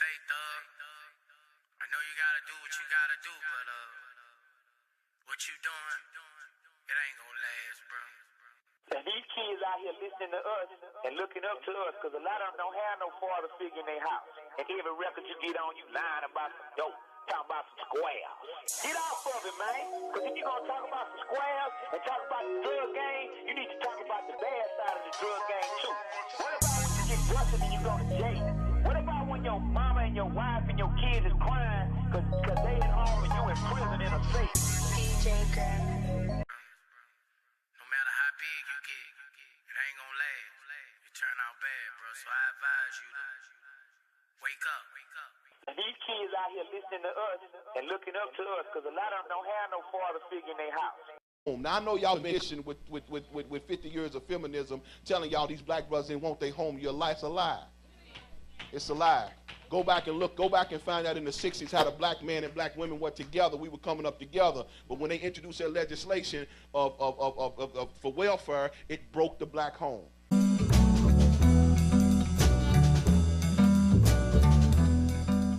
say, Thug, I know you gotta do what you gotta do, but what you doing, it ain't gonna last, bro. And these kids out here listening to us and looking up to us, because a lot of them don't have no father figure in their house. And every record you get on, you lying about some dope, talking about some squares. Get off of it, man. Because if you're going to talk about some squares and talk about the drug game, you need to talk about the bad side of the drug game, too. What about when you get busted and you go to jail? What about when your mama and your wife and your kids is crying because they at home and you in prison in a safe? DJ Girl. No matter how big you get, it ain't gonna last. You turn out bad, bro. So I advise you to wake up. And these kids out here listening to us and looking up to us, because a lot of them don't have no father figure in their house. Now, I know y'all been issue with 50 years of feminism, telling y'all these black brothers didn't want their home. Your life's a lie. It's a lie. Go back and look. Go back and find out in the 60s how the black men and black women were together. We were coming up together. But when they introduced their legislation for welfare, it broke the black home.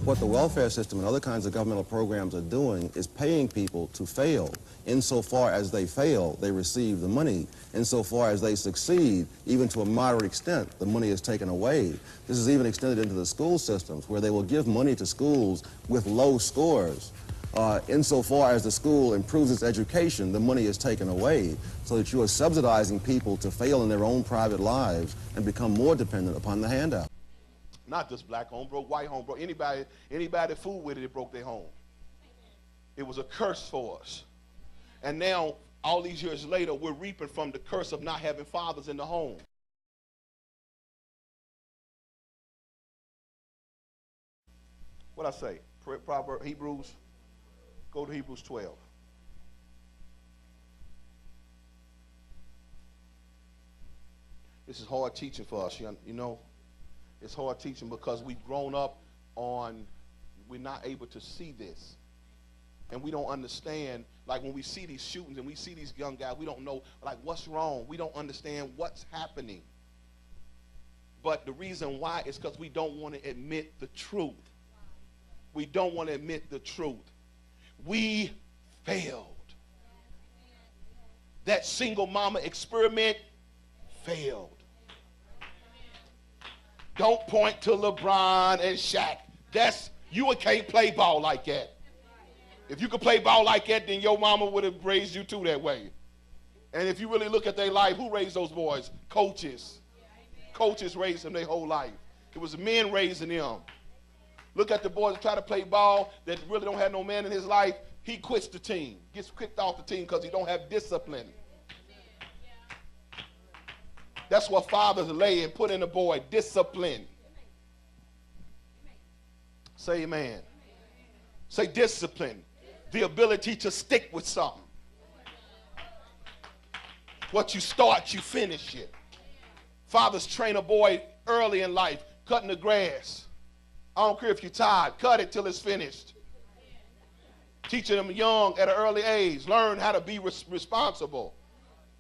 What the welfare system and other kinds of governmental programs are doing is paying people to fail. Insofar as they fail, they receive the money. Insofar as they succeed, even to a moderate extent, the money is taken away. This is even extended into the school systems, where they will give money to schools with low scores. Insofar as the school improves its education, the money is taken away, so that you are subsidizing people to fail in their own private lives and become more dependent upon the handout. Not just black home, broke white home, broke anybody that fooled with it, it broke their home. It was a curse for us. And now, all these years later, we're reaping from the curse of not having fathers in the home. What I say? Proverbs, Hebrews, go to Hebrews 12. This is hard teaching for us, you know. It's hard teaching because we've grown up we're not able to see this. And we don't understand, like when we see these shootings and we see these young guys, we don't know, like, what's wrong? We don't understand what's happening. But the reason why is because we don't want to admit the truth. We don't want to admit the truth. We failed. That single mama experiment failed. Don't point to LeBron and Shaq. You can't play ball like that. If you could play ball like that, then your mama would have raised you too that way. And if you really look at their life, who raised those boys? Coaches. Coaches raised them their whole life. It was men raising them. Look at the boys that try to play ball that really don't have no man in his life. He quits the team, gets kicked off the team because he don't have discipline. That's what fathers lay and put in a boy, discipline. Say amen. Say discipline. The ability to stick with something. What you start, you finish it. Fathers train a boy early in life, cutting the grass. I don't care if you're tired, cut it till it's finished. Teaching them young at an early age, learn how to be responsible.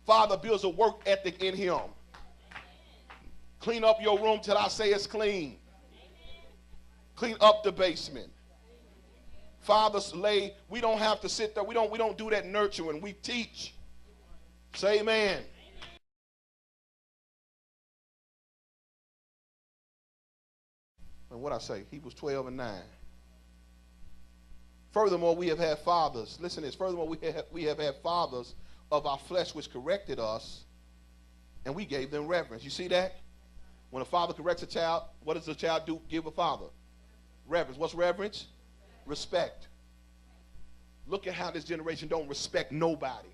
Father builds a work ethic in him. Clean up your room till I say it's clean. Clean up the basement. Fathers we don't have to sit there. We don't do that nurturing. We teach. Say amen. And what I say, Hebrews 12 and 9. Furthermore, we have had fathers. Listen to this. Furthermore, we have had fathers of our flesh which corrected us, and we gave them reverence. You see that? When a father corrects a child, what does the child do? Give a father reverence. What's reverence? Respect. Look at how this generation don't respect nobody.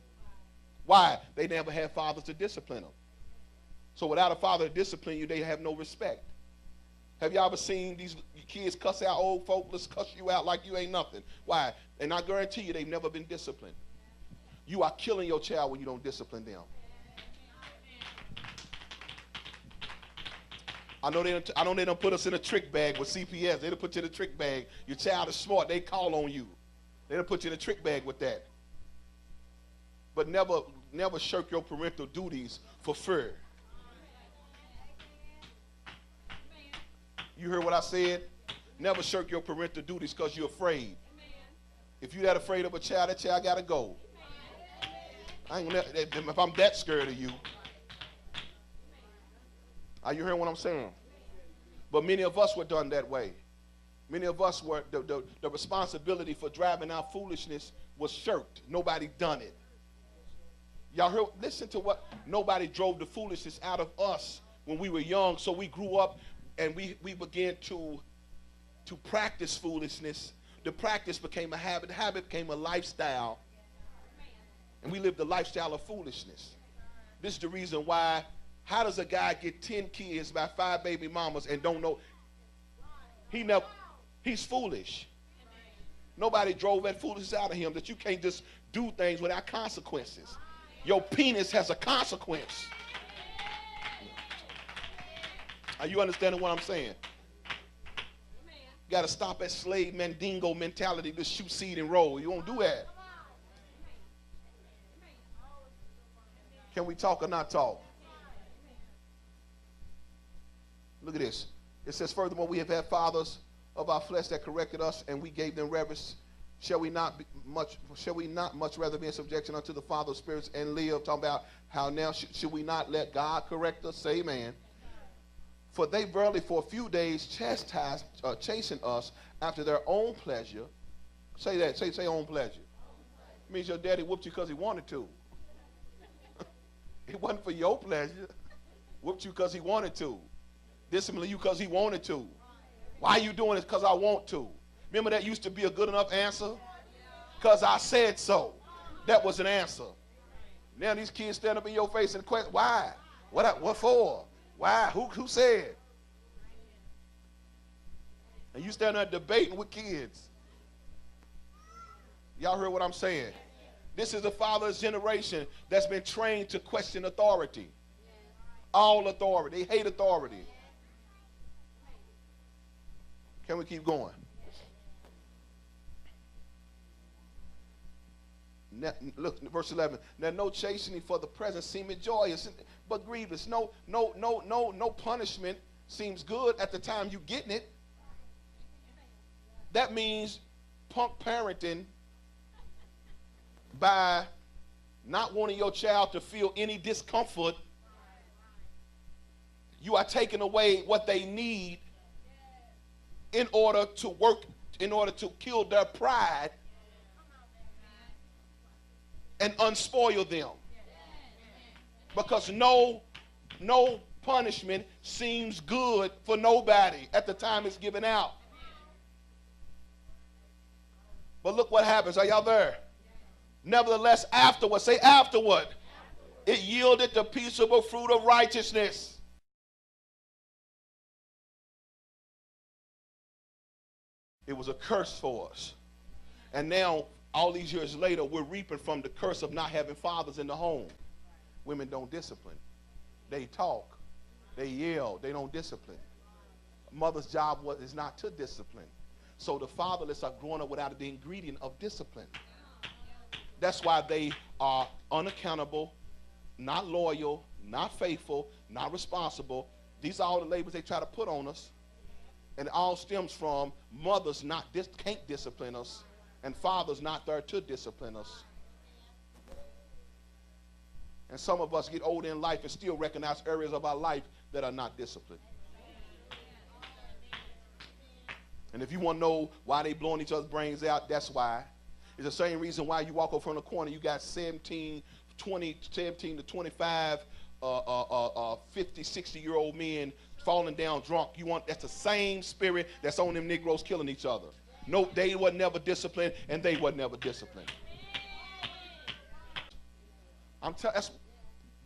Why? They never had fathers to discipline them. So without a father to discipline you, they have no respect. Have y'all ever seen these kids cuss out old folk? Let's cuss you out like you ain't nothing. Why? And I guarantee you they've never been disciplined. You are killing your child when you don't discipline them. I know they don't put us in a trick bag with CPS. They don't put you in a trick bag. Your child is smart. They call on you. They don't put you in a trick bag with that. But never shirk your parental duties for fear. You heard what I said? Never shirk your parental duties because you're afraid. If you're that afraid of a child, that child got to go. I ain't gonna, if I'm that scared of you. Are you hearing what I'm saying? But many of us were done that way. Many of us were, the responsibility for driving out foolishness was shirked. Nobody done it. Y'all heard, listen to what, nobody drove the foolishness out of us when we were young. So we grew up and we began to practice foolishness. The practice became a habit. The habit became a lifestyle. And we lived a lifestyle of foolishness. This is the reason why, how does a guy get 10 kids by 5 baby mamas and don't know? He's foolish. Nobody drove that foolishness out of him, that you can't just do things without consequences. Your penis has a consequence. Are you understanding what I'm saying? You got to stop that slave mandingo mentality to shoot seed and roll. You won't do that. Can we talk or not talk? Look at this. It says, furthermore, we have had fathers of our flesh that corrected us, and we gave them reverence. Shall we not much rather be in subjection unto the Father of spirits and live? Talking about how now should we not let God correct us? Say amen. For they verily for a few days chastised, chastened us after their own pleasure. Say that. Say own pleasure. It means your daddy whooped you because he wanted to. It wasn't for your pleasure. Whooped you because he wanted to. Disciplined you because he wanted to. Why are you doing this? Because I want to. Remember that used to be a good enough answer? Because I said so. That was an answer. Now these kids stand up in your face and question, why? What for? Why? Who said? And you stand there debating with kids. Y'all heard what I'm saying? This is the fatherless generation that's been trained to question authority. All authority. They hate authority. Can we keep going? Now, look, verse 11. Now no chastening for the present seemeth joyous, but grievous. No punishment seems good at the time you getting it. That means punk parenting by not wanting your child to feel any discomfort. You are taking away what they need in order to work, in order to kill their pride and unspoil them. Because no punishment seems good for nobody at the time it's given out. But look what happens. Are y'all there? Nevertheless, afterward, say afterward, it yielded the peaceable fruit of righteousness. It was a curse for us. And now, all these years later, we're reaping from the curse of not having fathers in the home. Women don't discipline. They talk. They yell. They don't discipline. A mother's job is not to discipline. So the fatherless are growing up without the ingredient of discipline. That's why they are unaccountable, not loyal, not faithful, not responsible. These are all the labels they try to put on us. And it all stems from mothers can't discipline us, and fathers not there to discipline us. And some of us get older in life and still recognize areas of our life that are not disciplined. And if you want to know why they blowing each other's brains out, that's why. It's the same reason why you walk over from the corner, you got 17 to 25, 50, 60-year-old men falling down drunk. That's the same spirit that's on them Negroes killing each other. No, they were never disciplined, and they were never disciplined.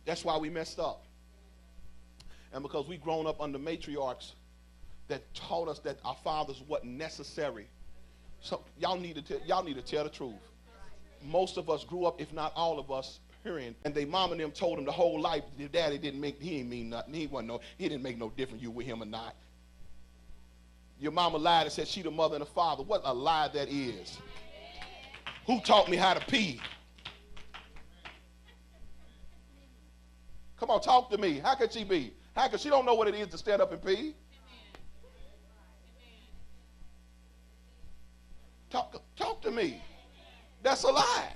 That's why we messed up. And because we grown up under matriarchs that taught us that our fathers wasn't necessary. So y'all need to tell the truth. Most of us grew up, if not all of us, hearing, and they mom and them told them the whole life, their daddy he didn't mean nothing. He didn't make no difference you with him or not. Your mama lied and said she the mother and the father. What a lie that is. Who taught me how to pee? Come on, talk to me. How could she be? How could she don't know what it is to stand up and pee? to me. That's a lie.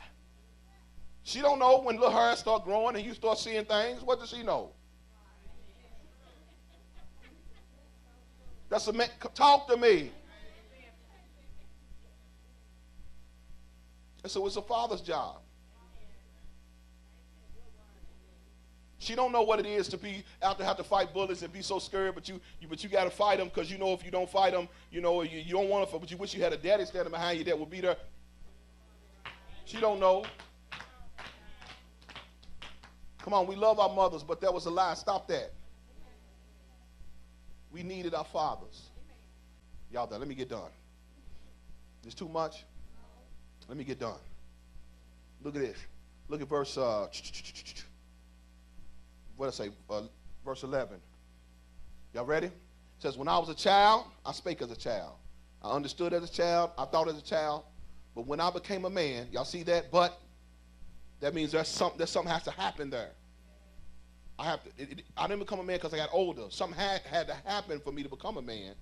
She don't know when little hair start growing and you start seeing things. What does she know? That's a man. Talk to me. And so it's a father's job. She don't know what it is to be out to have to fight bullets and be so scared, but you got to fight them because you know if you don't fight them, you know you don't want to, but you wish you had a daddy standing behind you that would be there. She don't know. Come on, we love our mothers, but that was a lie. Stop that. We needed our fathers. Y'all done. Let me get done. It's too much. Let me get done. Look at this. Look at verse, what did I say? Verse 11. Y'all ready? It says, when I was a child, I spake as a child. I understood as a child. I thought as a child. But when I became a man, y'all see that? But that means there's something has to happen there. I didn't become a man because I got older. Something had to happen for me to become a man.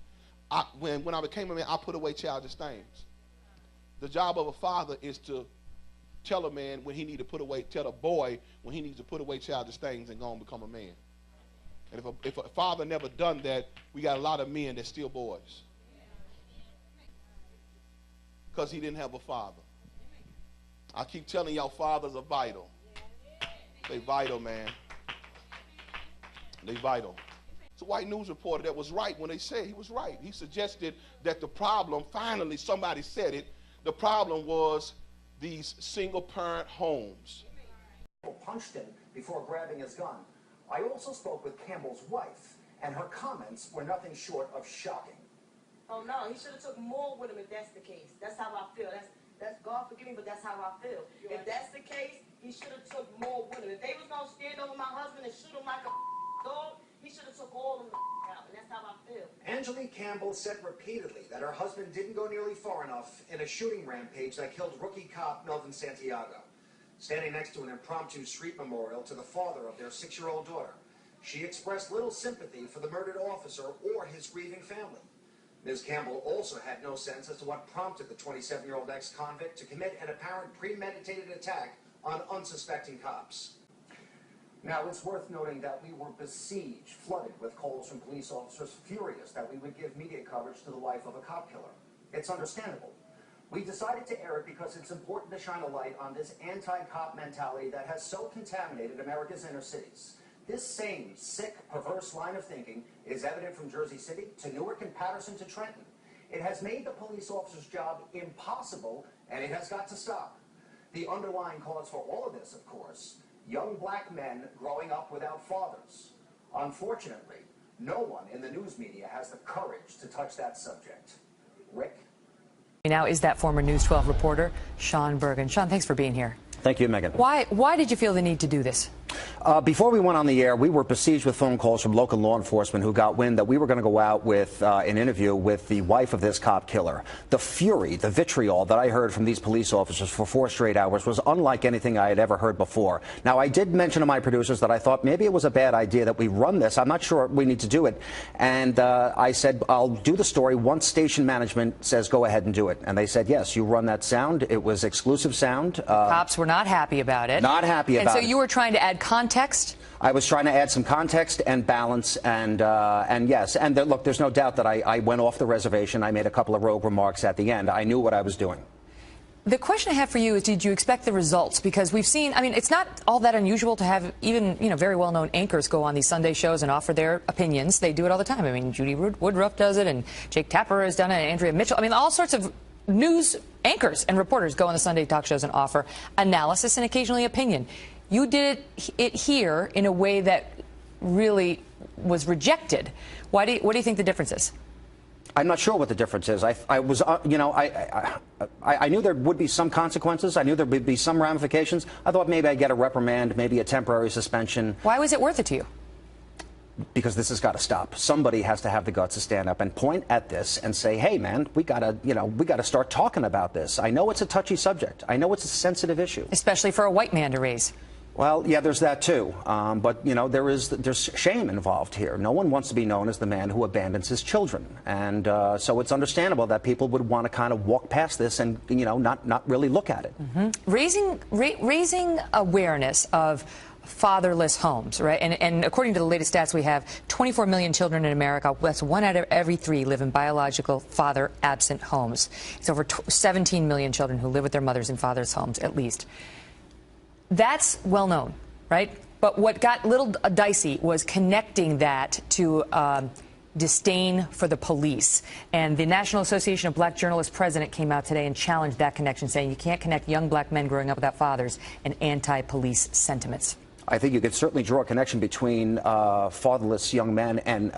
When I became a man, I put away childish things. The job of a father is to tell a man when he needs to put away, tell a boy when he needs to put away childish things and go and become a man. And if a father never done that, we got a lot of men that's still boys. Because he didn't have a father. I keep telling y'all, fathers are vital. They vital, man. They vital. It's a white news reporter that was right when they said he was right. He suggested that the problem, finally somebody said it, the problem was these single-parent homes. Punched him before grabbing his gun. I also spoke with Campbell's wife, and her comments were nothing short of shocking. Oh no, he should have took more with him if that's the case. That's how I feel. That's God forgive me, but that's how I feel. If that's the case, he should have took more with him. If they was gonna stand over my husband and shoot him like a dog, he should have took all of them out, and that's how I feel. Angelique Campbell said repeatedly that her husband didn't go nearly far enough in a shooting rampage that killed rookie cop Melvin Santiago. Standing next to an impromptu street memorial to the father of their 6-year-old daughter, she expressed little sympathy for the murdered officer or his grieving family. Ms. Campbell also had no sense as to what prompted the 27-year-old ex-convict to commit an apparent premeditated attack on unsuspecting cops. Now, it's worth noting that we were besieged, flooded with calls from police officers furious that we would give media coverage to the wife of a cop killer. It's understandable. We decided to air it because it's important to shine a light on this anti-cop mentality that has so contaminated America's inner cities. This same sick, perverse line of thinking is evident from Jersey City to Newark and Patterson to Trenton. It has made the police officer's job impossible, and it has got to stop. The underlying cause for all of this, of course, young black men growing up without fathers. Unfortunately, no one in the news media has the courage to touch that subject. Rick? Now is that former News 12 reporter, Sean Bergen. Sean, thanks for being here. Thank you, Megan. Why did you feel the need to do this? Before we went on the air, we were besieged with phone calls from local law enforcement who got wind that we were going to go out with an interview with the wife of this cop killer. The fury, the vitriol that I heard from these police officers for 4 straight hours was unlike anything I had ever heard before. Now, I did mention to my producers that I thought maybe it was a bad idea that we run this. I'm not sure we need to do it. And I said, I'll do the story once station management says go ahead and do it. And they said, yes, you run that sound. It was exclusive sound. Cops were not happy about it. Not happy about it. And so you were trying to add context? I was trying to add some context and balance, and yes, and look, there's no doubt that I went off the reservation. I made a couple of rogue remarks at the end. I knew what I was doing. The question I have for you is, did you expect the results? Because we've seen, I mean, it's not all that unusual to have even, very well-known anchors go on these Sunday shows and offer their opinions. They do it all the time. I mean, Judy Woodruff does it, and Jake Tapper has done it, and Andrea Mitchell. I mean, all sorts of news anchors and reporters go on the Sunday talk shows and offer analysis and occasionally opinion. You did it here in a way that really was rejected. What do you think the difference is? I'm not sure what the difference is. I knew there would be some consequences. I knew there would be some ramifications. I thought maybe I'd get a reprimand, maybe a temporary suspension. Why was it worth it to you? Because this has got to stop. Somebody has to have the guts to stand up and point at this and say, hey, man, we got to start talking about this. I know it's a touchy subject. I know it's a sensitive issue. Especially for a white man to raise. Well, yeah, there's that too. But, you know, there's shame involved here. No one wants to be known as the man who abandons his children. And so it's understandable that people would want to kind of walk past this and, you know, not really look at it. Mm-hmm. Raising awareness of fatherless homes, right? And according to the latest stats, we have 24 million children in America. That's 1 out of every 3 live in biological father-absent homes. It's over 17 million children who live with their mothers in fathers' homes, at least. That's well known, right? But what got a little dicey was connecting that to disdain for the police. And the National Association of Black Journalists president came out today and challenged that connection, saying you can't connect young black men growing up without fathers and anti-police sentiments. I think you could certainly draw a connection between fatherless young men and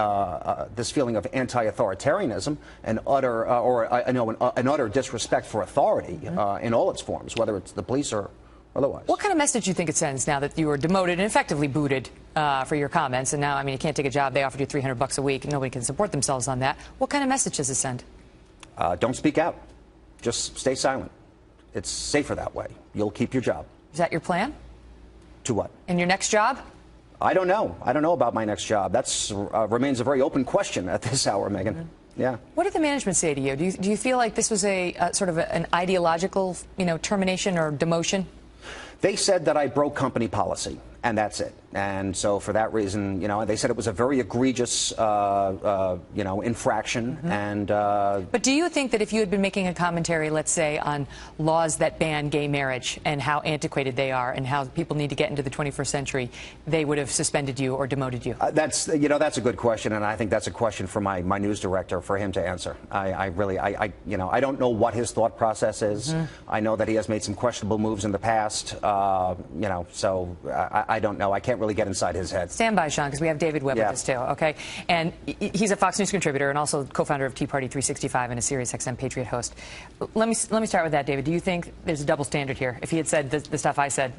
this feeling of anti-authoritarianism and an utter disrespect for authority in all its forms, whether it's the police or otherwise. What kind of message do you think it sends now that you were demoted and effectively booted for your comments, and now, I mean, you can't take a job, they offered you $300 a week, and nobody can support themselves on that. What kind of message does it send? Don't speak out. Just stay silent. It's safer that way. You'll keep your job. Is that your plan? To what? In your next job? I don't know. I don't know about my next job. That remains a very open question at this hour, Megan. Yeah. What did the management say to you? Do you feel like this was a sort of an ideological, termination or demotion? They said that I broke company policy, and that's it. And so for that reason, they said it was a very egregious, infraction. And but do you think that if you had been making a commentary, let's say, on laws that ban gay marriage and how antiquated they are and how people need to get into the 21st century, they would have suspended you or demoted you? That's a good question, and I think that's a question for my news director for him to answer. I don't know what his thought process is. I know that he has made some questionable moves in the past. So I don't know. I can't really get inside his head. Stand by, Sean, because we have David Webb with us too, okay? And he's a Fox News contributor and also co-founder of Tea Party 365 and a Sirius XM Patriot host. Let me start with that, David. Do you think there's a double standard here? If he had said the stuff I said,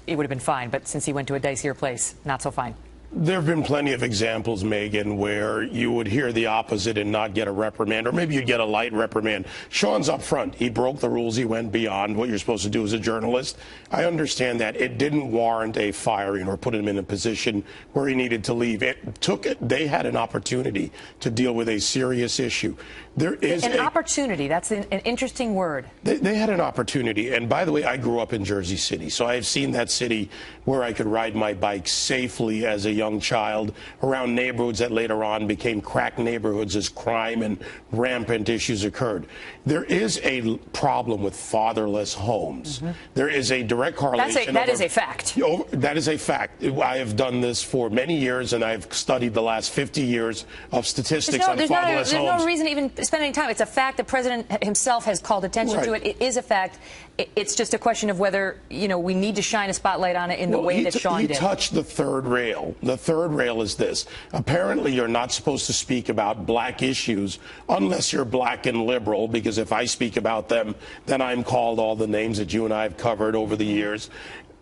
it would have been fine, but since he went to a dicier place, not so fine. There have been plenty of examples, Megan, where you would hear the opposite and not get a reprimand, or maybe you'd get a light reprimand. Sean's up front. He broke the rules. He went beyond what you're supposed to do as a journalist. I understand that. It didn't warrant a firing or put him in a position where he needed to leave. They had an opportunity to deal with a serious issue. There is an opportunity. That's an interesting word. They had an opportunity. And by the way, I grew up in Jersey City, so I have seen that city where I could ride my bike safely as a young child around neighborhoods that later on became crack neighborhoods as crime and rampant issues occurred. There is a problem with fatherless homes. There is a direct correlation. That is a fact. That is a fact. I have done this for many years, and I've studied the last 50 years of statistics on fatherless homes. There's no reason to even spend any time. It's a fact. The president himself has called attention to it. It is a fact. It's just a question of whether, we need to shine a spotlight on it in the way that Sean did. He touched the third rail. The third rail is this. Apparently, you're not supposed to speak about black issues unless you're black and liberal, because if I speak about them, then I'm called all the names that you and I have covered over the years.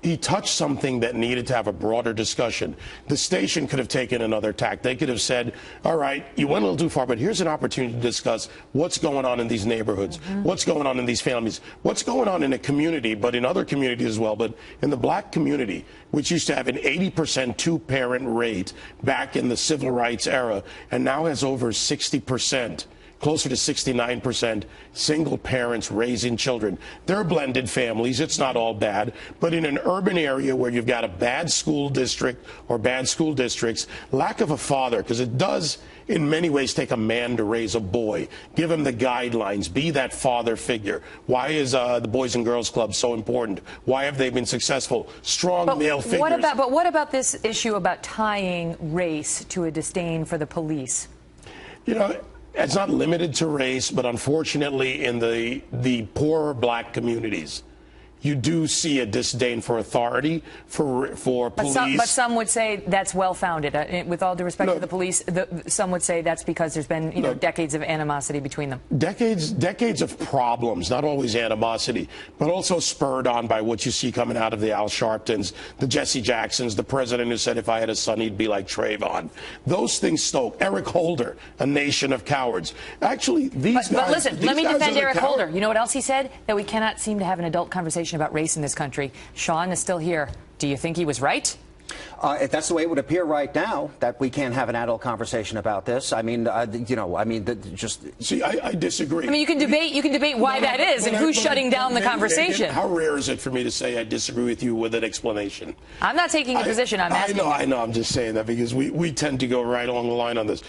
He touched something that needed to have a broader discussion. The station could have taken another tack. They could have said, all right, you went a little too far, but here's an opportunity to discuss what's going on in these neighborhoods, what's going on in these families, what's going on in a community, but in other communities as well. But in the black community, which used to have an 80% two-parent rate back in the civil rights era, and now has over 60%. Closer to 69% single parents raising children. They're blended families. It's not all bad. But in an urban area where you've got a bad school district or bad school districts, lack of a father, because it does in many ways take a man to raise a boy. Give him the guidelines. Be that father figure. Why is the Boys and Girls Club so important? Why have they been successful? Strong male figures. What about this issue about tying race to a disdain for the police? It's not limited to race, but unfortunately in the poorer black communities, you do see a disdain for authority, for police. But some would say that's well-founded. With all due respect to the police, some would say that's because there's been decades of animosity between them. Decades of problems, not always animosity, but also spurred on by what you see coming out of the Al Sharptons, the Jesse Jacksons, the president who said if I had a son, he'd be like Trayvon. Those things stoke. Eric Holder, a nation of cowards. Actually, these guys... But listen, let me defend Eric Holder. You know what else he said? That we cannot seem to have an adult conversation about race in this country. Sean is still here. Do you think he was right? If that's the way it would appear right now, that we can't have an adult conversation about this. I mean, just see, I disagree. I mean, you can debate why that is and who's shutting down the conversation. How rare is it for me to say I disagree with you with an explanation? I'm not taking a position. I'm asking. I know. I'm just saying that because we tend to go right along the line on this.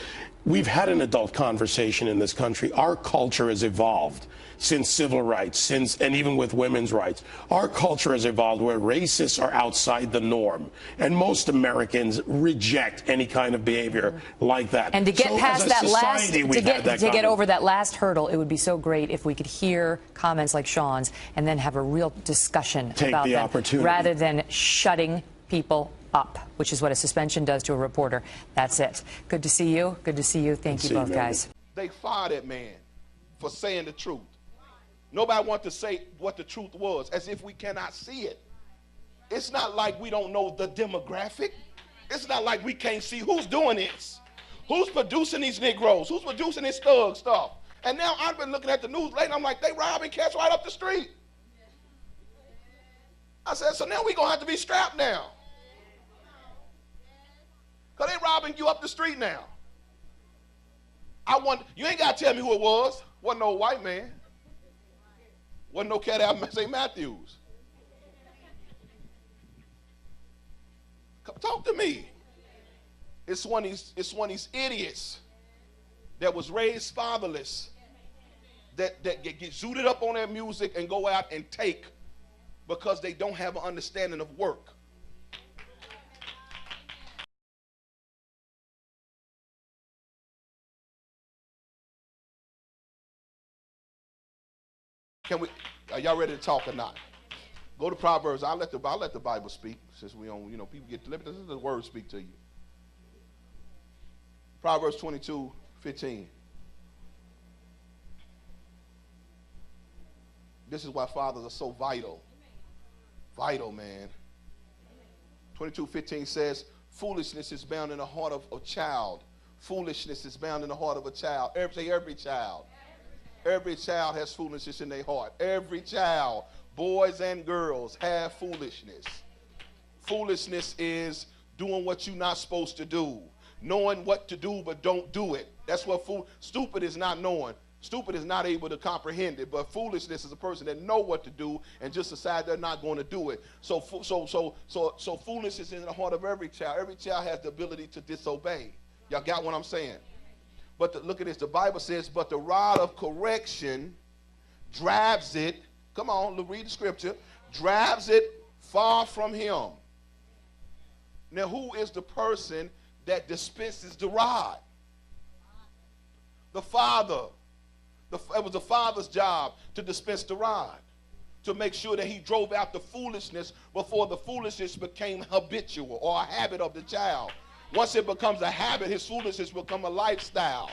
We've had an adult conversation in this country. Our culture has evolved since civil rights, and even with women's rights. Our culture has evolved where racists are outside the norm, and most Americans reject any kind of behavior like that. And to get past that to get over that last hurdle, it would be so great if we could hear comments like Sean's and then have a real discussion about them, opportunity rather than shutting people up, which is what a suspension does to a reporter. That's it. Good to see you. Good to see you. Thank you both, guys. They fired that man for saying the truth. Nobody wants to say what the truth was, as if we cannot see it. It's not like we don't know the demographic. It's not like we can't see who's doing this. Who's producing these Negroes? Who's producing this thug stuff? And now I've been looking at the news lately, I'm like, they robbing cats right up the street. I said, so now we're going to have to be strapped now. Because they robbing you up the street now. You ain't got to tell me who it was. Wasn't no white man. Wasn't no cat out of St. Matthews. Talk to me. It's one of these idiots that was raised fatherless that get zooted up on their music and go out and take because they don't have an understanding of work. Are y'all ready to talk or not? Go to Proverbs. I'll let the Bible speak, since we on, people get let the word speak to you. Proverbs 22:15. This is why fathers are so vital. Vital, man. 22:15 says, foolishness is bound in the heart of a child. Foolishness is bound in the heart of a child. Every child. Every child has foolishness in their heart. Every child, boys and girls, have foolishness. Foolishness is doing what you're not supposed to do. Knowing what to do, but don't do it. That's what stupid is not knowing. Stupid is not able to comprehend it, but foolishness is a person that know what to do and just decide they're not going to do it. So foolishness is in the heart of every child. Every child has the ability to disobey. Y'all got what I'm saying? But look at this. The Bible says, but the rod of correction drives it. Come on, read the scripture. Drives it far from him. Now, who is the person that dispenses the rod? The father. It was the father's job to dispense the rod, to make sure that he drove out the foolishness before the foolishness became habitual or a habit of the child. Once it becomes a habit, his foolishness become a lifestyle.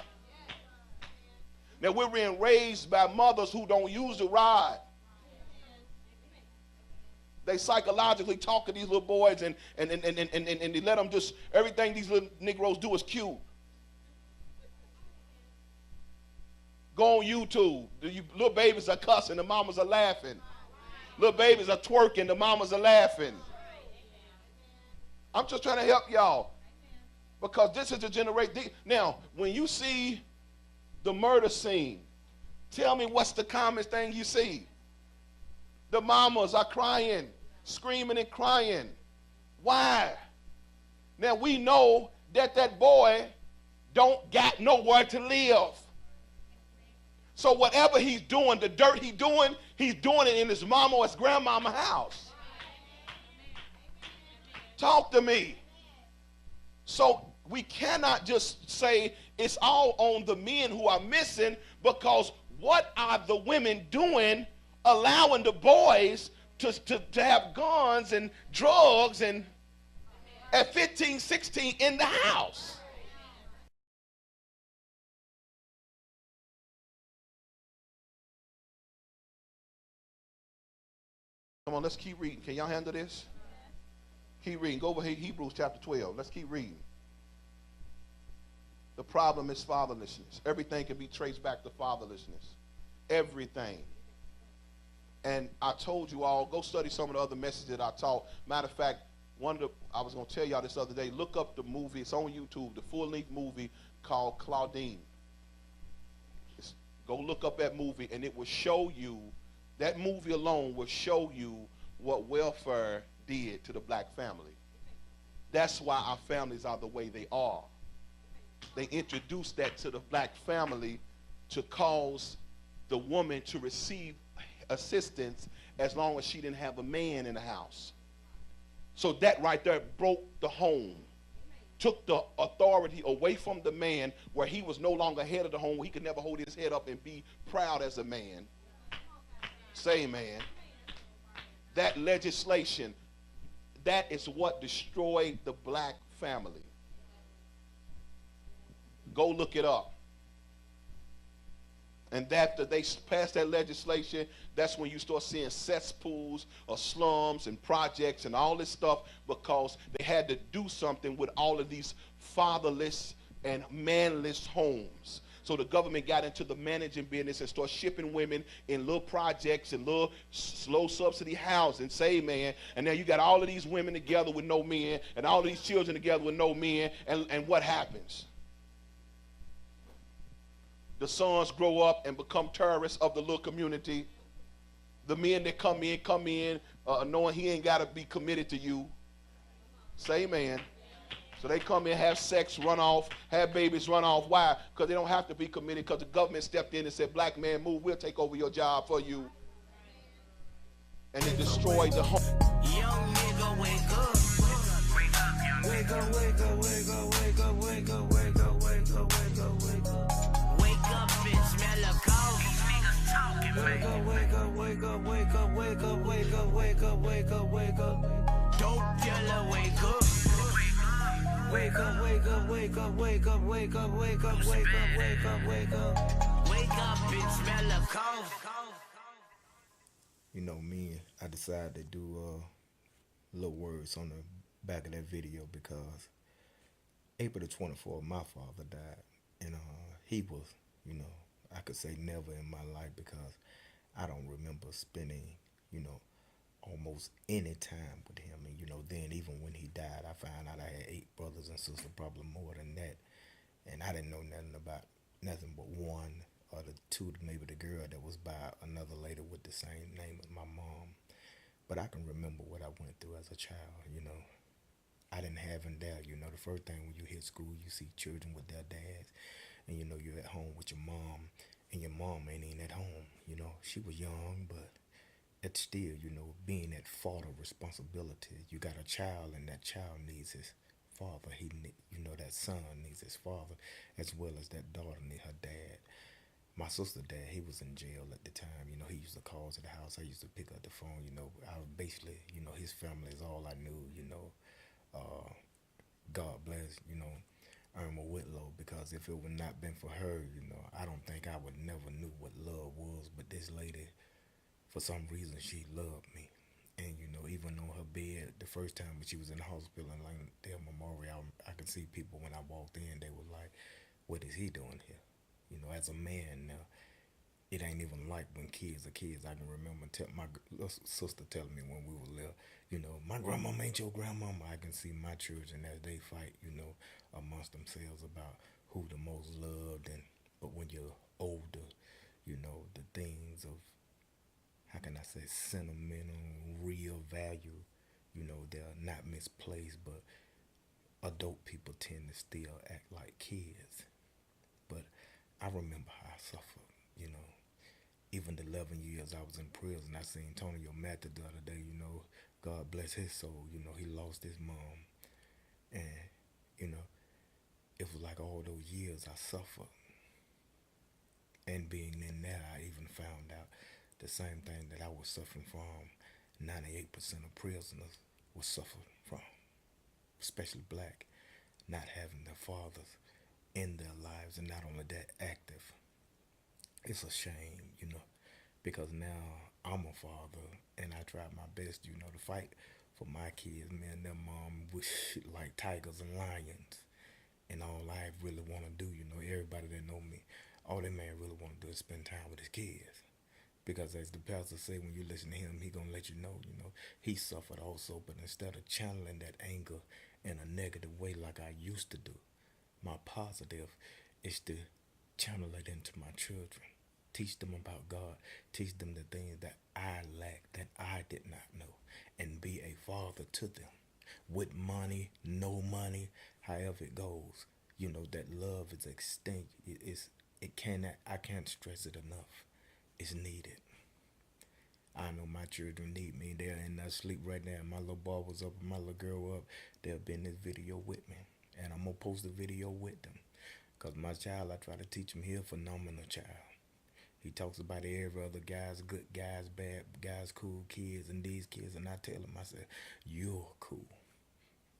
Now, we're being raised by mothers who don't use the rod. They psychologically talk to these little boys and they let them just, everything these little Negroes do is cute. Go on YouTube. The little babies are cussing, the mamas are laughing. Little babies are twerking, the mamas are laughing. I'm just trying to help y'all. Because this is the generation. Now, when you see the murder scene, tell me what's the common thing you see? The mamas are crying, screaming and crying. Why? Now, we know that boy don't got nowhere to live. So whatever he's doing, the dirt he's doing it in his mama or his grandmama's house. Talk to me. So we cannot just say it's all on the men who are missing, because what are the women doing allowing the boys to have guns and drugs and at 15, 16 in the house? Come on, let's keep reading. Can y'all handle this? Keep reading. Go over here, Hebrews chapter 12. Let's keep reading. The problem is fatherlessness. Everything can be traced back to fatherlessness. Everything. And I told you all, go study some of the other messages that I taught. Matter of fact, I was going to tell y'all this other day, look up the movie, it's on YouTube, the full-length movie called Claudine. Go look up that movie, and it will show you, that movie alone will show you what welfare did to the black family. That's why our families are the way they are. They introduced that to the black family to cause the woman to receive assistance as long as she didn't have a man in the house. So that right there broke the home, took the authority away from the man, where he was no longer head of the home, where he could never hold his head up and be proud as a man. Say amen. That legislation, that is what destroyed the black family. Go look it up. And after they passed that legislation, that's when you start seeing cesspools or slums and projects and all this stuff, because they had to do something with all of these fatherless and manless homes. So the government got into the managing business and started shipping women in little projects and little low subsidy housing, say man. And now you got all of these women together with no men, and all of these children together with no men, and what happens? The sons grow up and become terrorists of the little community. The men that come in knowing he ain't got to be committed to you. Say amen. So they come in, have sex, run off, have babies, run off. Why? Because they don't have to be committed, because the government stepped in and said, black man, move, we'll take over your job for you. And it destroyed the home. Young nigga, wake up. Wake up, wake up, wake up, wake up, wake up, wake up, wake up, wake up, wake up. Wake up and smell a coffee. Niggas talking, man. Wake up, wake up, wake up, wake up, wake up, wake up, wake up, wake up. Dope dealer, wake up. Wake up, wake up, wake up, wake up, wake up, wake up, wake up, wake up, wake up. Wake up and smell a coffee. You know, I decided to do little words on the back of that video, because April the 24th, my father died. And he was, I could say never in my life, because I don't remember spending, almost any time with him. And, then even when he died, I found out I had 8 brothers and sisters, probably more than that. And I didn't know nothing but one or the 2, maybe the girl that was by another lady with the same name as my mom. But I can remember what I went through as a child, I didn't have him there. The first thing when you hit school, you see children with their dads, and you're at home with your mom, and your mom ain't even at home. She was young, but it's still, being that father responsibility. You got a child, and that child needs his father. That son needs his father, as well as that daughter needs her dad. My sister's dad, he was in jail at the time. He used to call to the house. I used to pick up the phone. I was basically, his family is all I knew. God bless, Irma Whitlow, because if it would not been for her, I don't think I would never knew what love was. But this lady, for some reason, she loved me. And, even on her bed, the first time when she was in the hospital in Langdale Memorial, I could see people when I walked in, they were like, what is he doing here? As a man now, it ain't even like when kids are kids. I can remember my sister telling me when we were little, my grandmama ain't your grandmama. I can see my children as they fight, amongst themselves about who the most loved. But when you're older, the things of, how can I say, sentimental, real value, they're not misplaced, but adult people tend to still act like kids. But I remember how I suffered, even the 11 years I was in prison. I seen Tony O'Malley the other day, God bless his soul, he lost his mom. And, it was like all those years I suffered. And being in there, I even found out the same thing that I was suffering from, 98% of prisoners were suffering from, especially black, not having their fathers in their lives, and not only that, active. It's a shame, because now I'm a father, and I try my best, to fight for my kids. Man, their mom was like tigers and lions, and all I really want to do, everybody that know me, all that man really want to do is spend time with his kids. Because as the pastor say, when you listen to him, he gonna let you know, he suffered also. But instead of channeling that anger in a negative way like I used to do, my positive is to channel it into my children. Teach them about God. Teach them the things that I lacked, that I did not know. And be a father to them. With money, no money, however it goes. That love is extinct. I can't stress it enough. It's needed. I know my children need me. They're in their sleep right now. My little boy was up and my little girl up. They'll be in this video with me. And I'm going to post the video with them. Because my child, I try to teach him, he a phenomenal child. He talks about every other guys, good guys, bad guys, cool kids, and these kids. And I tell him, I said, you're cool.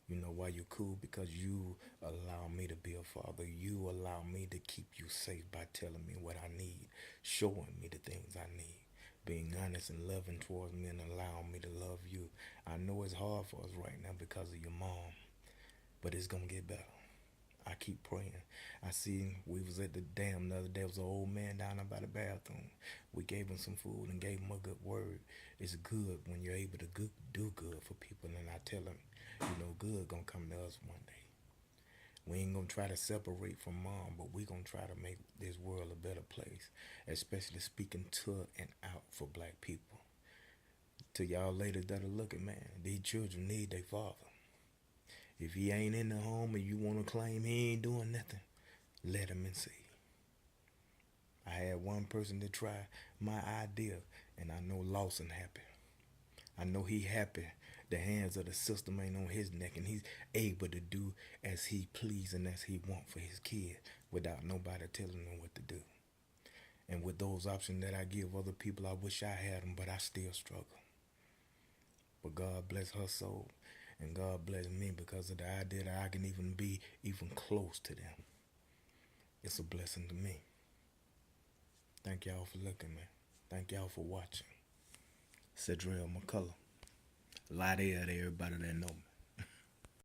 You know why you're cool? Because you allow me to be a father. You allow me to keep you safe by telling me what I need, showing me the things I need, being honest and loving towards me and allowing me to love you. I know it's hard for us right now because of your mom, but it's going to get better. I keep praying. I see we was at the dam the other day. There was an old man down there by the bathroom. We gave him some food and gave him a good word. It's good when you're able to do good for people. And I tell him, good gonna come to us one day. We ain't gonna try to separate from mom, but we gonna try to make this world a better place, especially speaking to and out for black people. To y'all ladies that are looking, man, these children need their father. If he ain't in the home and you want to claim he ain't doing nothing, let him and see. I had one person to try my idea, and I know Lawson happy. I know he happy. The hands of the system ain't on his neck, and he's able to do as he please and as he want for his kid without nobody telling him what to do. And with those options that I give other people, I wish I had them, but I still struggle. But God bless her soul. And God bless me because of the idea that I can even be even close to them. It's a blessing to me. Thank y'all for looking, man. Thank y'all for watching. Cedrell McCullough. A lot of everybody that know me.